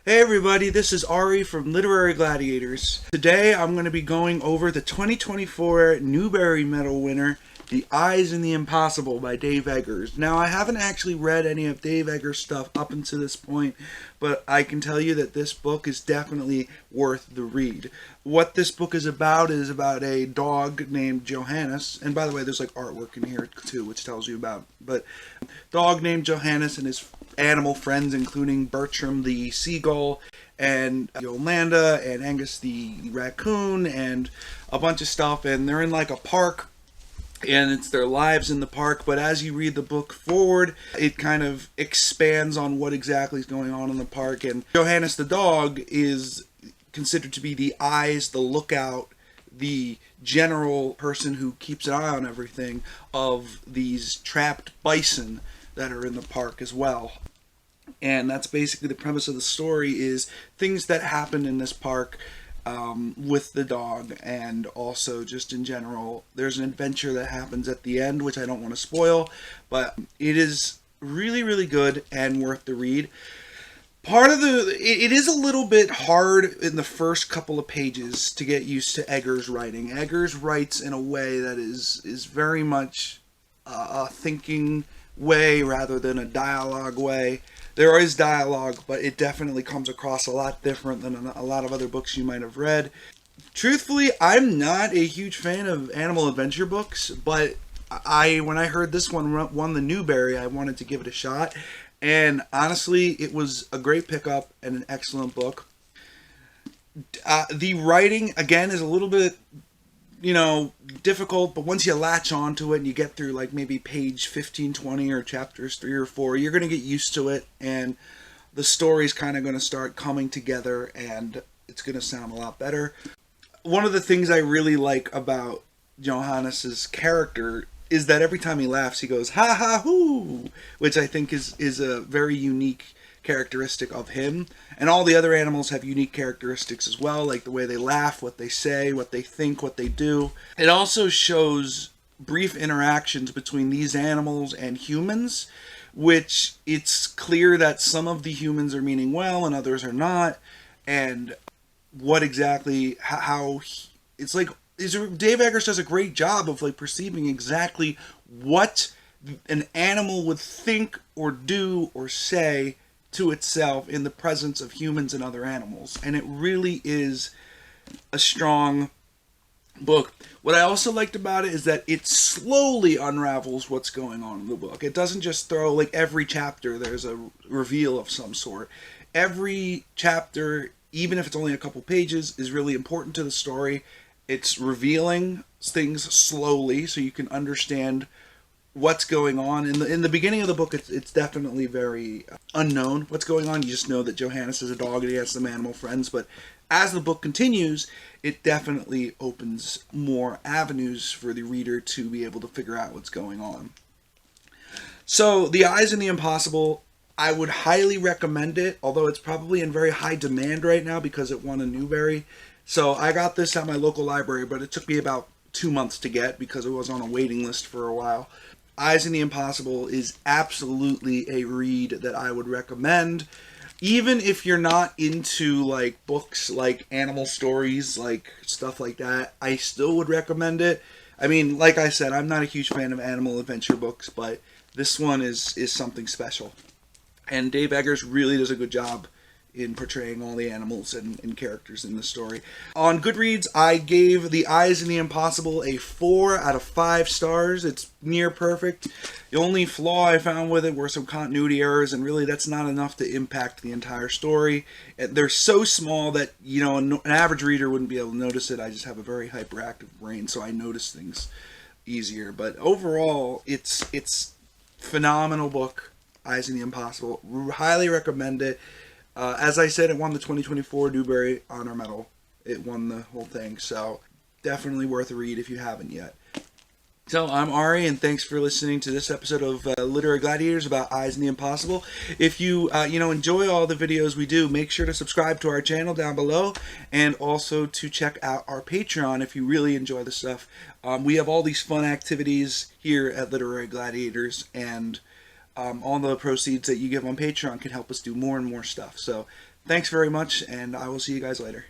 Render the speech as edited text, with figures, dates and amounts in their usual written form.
Hey everybody, this is Ari from Literary Gladiators. Today I'm going to be going over the 2024 Newbery Medal winner, The Eyes in the Impossible by Dave Eggers. Now, I haven't actually read any of Dave Eggers' stuff up until this point, but I can tell you that this book is definitely worth the read. What this book is about a dog named Johannes, and by the way, there's like artwork in here too, which tells you about, but dog named Johannes and his animal friends, including Bertram the seagull, and Yolanda and Angus the raccoon, and a bunch of stuff. And they're in like a park, and it's their lives in the park. But as you read the book forward, it kind of expands on what exactly is going on in the park. And Johannes the dog is considered to be the eyes, the lookout, the general person who keeps an eye on everything of these trapped bison that are in the park as well. And that's basically the premise of the story, is things that happen in this park with the dog, and also just in general. There's an adventure that happens at the end, which I don't want to spoil, but it is really, really good and worth the read. It is a little bit hard in the first couple of pages to get used to Eggers' writing. Eggers writes in a way that is very much a thinking way rather than a dialogue way. There is dialogue, but it definitely comes across a lot different than a lot of other books you might have read. Truthfully, I'm not a huge fan of animal adventure books, but when I heard this one won the Newbery, I wanted to give it a shot. And honestly, it was a great pickup and an excellent book. The writing, again, is a little bit difficult, but once you latch onto it and you get through like maybe page 15, 20 or chapters 3 or 4, you're going to get used to it, and the story's kind of going to start coming together, and it's going to sound a lot better. One of the things I really like about Johannes's character is that every time he laughs, he goes, ha ha hoo, which I think is a very unique characteristic of him. And all the other animals have unique characteristics as well, like the way they laugh, what they say, what they think, what they do. It also shows brief interactions between these animals and humans, which it's clear that some of the humans are meaning well and others are not, and what exactly, it's like, Dave Eggers does a great job of like perceiving exactly what an animal would think or do or say to itself in the presence of humans and other animals. And it really is a strong book. What I also liked about it is that it slowly unravels what's going on in the book. It doesn't just throw, like every chapter there's a reveal of some sort. Every chapter, even if it's only a couple pages, is really important to the story. It's revealing things slowly so you can understand what's going on. In the beginning of the book, it's definitely very unknown what's going on. You just know that Johannes is a dog and he has some animal friends. But as the book continues, it definitely opens more avenues for the reader to be able to figure out what's going on. So, The Eyes in the Impossible, I would highly recommend it, although it's probably in very high demand right now because it won a Newbery. So I got this at my local library, but it took me about 2 months to get because it was on a waiting list for a while. Eyes in the Impossible is absolutely a read that I would recommend. Even if you're not into like books like animal stories, like stuff like that, I still would recommend it. I mean, like I said, I'm not a huge fan of animal adventure books, but this one is something special. And Dave Eggers really does a good job in portraying all the animals and characters in the story. On Goodreads, I gave The Eyes in the Impossible a 4 out of 5 stars. It's near perfect. The only flaw I found with it were some continuity errors, and really that's not enough to impact the entire story. They're so small that, an average reader wouldn't be able to notice it. I just have a very hyperactive brain, so I notice things easier. But overall, it's phenomenal book, Eyes in the Impossible. Highly recommend it. As I said, it won the 2024 Newbery Honor Medal. It won the whole thing, so definitely worth a read if you haven't yet. So, I'm Ari, and thanks for listening to this episode of Literary Gladiators about Eyes in the Impossible. If you, enjoy all the videos we do, make sure to subscribe to our channel down below, and also to check out our Patreon if you really enjoy the stuff. We have all these fun activities here at Literary Gladiators, and all the proceeds that you give on Patreon can help us do more and more stuff. So Thanks very much, and I will see you guys later.